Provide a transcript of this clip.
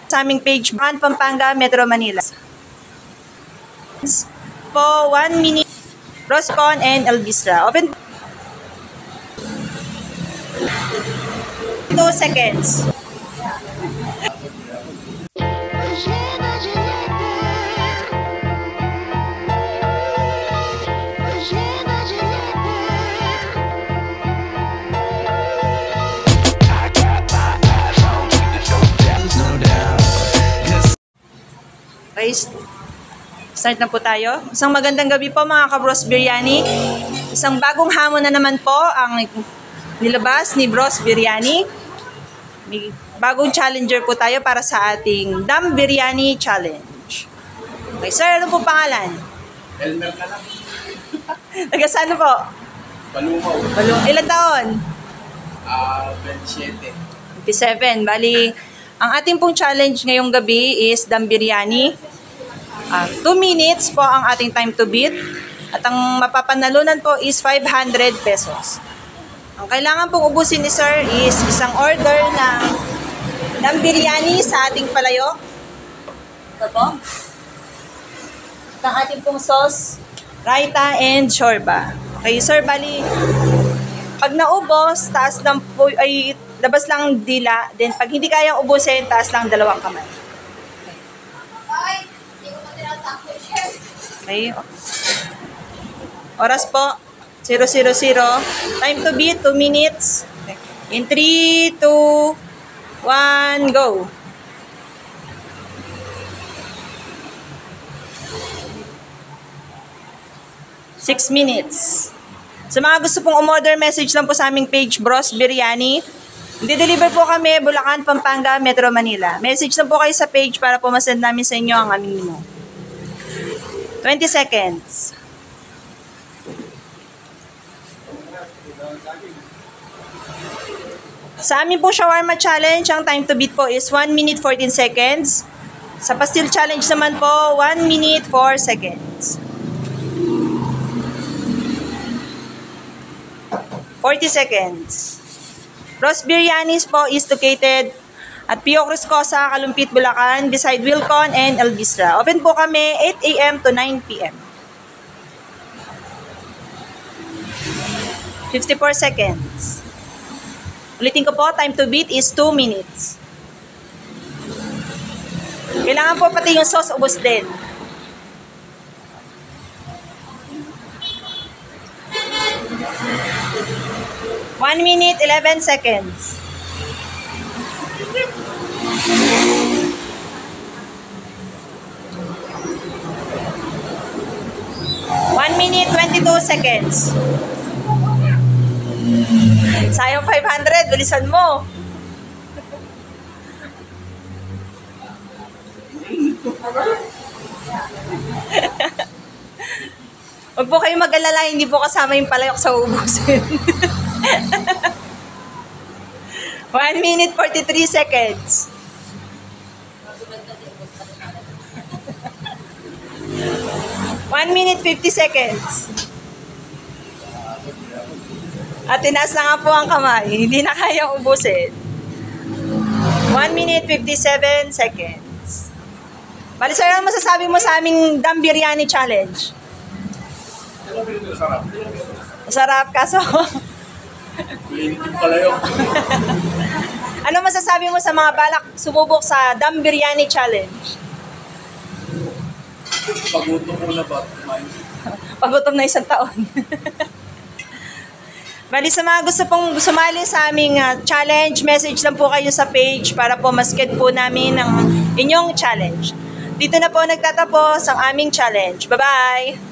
sa aming page, Pampanga, Metro Manila. Po 1 minute, Roscon and Elvisra. Open 2 seconds. Okay, start na po tayo. Isang magandang gabi po mga ka-Bros Biryani. Isang bagong hamon na naman po ang nilabas ni Bros Biryani. May bagong challenger po tayo para sa ating Dam Biryani Challenge. Okay, sir, ano po pangalan? Elmer ka lang. Taga saan po? Palumaw. Ilan taon? 27. 27. Bali, ang ating pong challenge ngayong gabi is Dam Biryani. 2 minutes po ang ating time to beat. At ang mapapanalunan po is 500 pesos. Ang kailangan pong ubusin ni sir is isang order ng Dam Biryani sa ating palayok. Ito po. At ang ating pong sauce, raita and shorba. Okay sir, bali, pag naubos, taas lang po, ay labas lang ang dila. Then pag hindi kayang ubusin, taas lang dalawang kamay. Okay. Oras po, 0:00. Time to beat, 2 minutes. In 3, 2, 1, go. Six minutes. Sa mga gusto pong umorder, message lang po sa aming page, Bros Biryani. Di-deliver po kami, Bulacan, Pampanga, Metro Manila. Message lang po kayo sa page para po masend namin sa inyo ang aming menu. 20 seconds. Sa amin po shawarma challenge, ang time to beat po is 1 minute 14 seconds. Sa pastil challenge naman po, 1 minute 4 seconds. 40 seconds. Bros Biryanis po is located at Pio Cruzcosa, Kalumpit, Bulacan, beside Wilcon and Elvisra. Open po kami 8 a.m. to 9 p.m. 54 seconds. Ulitin ko po, time to beat is 2 minutes. Kailangan po pati yung sauce ubos din. One minute, 11 seconds. 1 minute, 22 seconds. Sayang 500, bilisan mo. Huwag po kayo mag-alala, hindi po kasama yung palayok sa ubusin. 1 minute, 43 seconds. 1 minute, 50 seconds. At tinaas na nga po ang kamay. Hindi na kayang ubusin. 1 minute, 57 seconds. Bali, sir, ano masasabi mo sa aming Dam Biryani Challenge? Sarap. Masarap, kaso... Ano masasabi mo sa mga balak sumubok sa Dam Biryani Challenge? Pagutom mo na ba? Pagutom na 1 taon. Bali, sa mga gusto pong sumali sa aming challenge, message lang po kayo sa page para po mas-get po namin ang inyong challenge. Dito na po nagtatapos ang aming challenge. Bye-bye!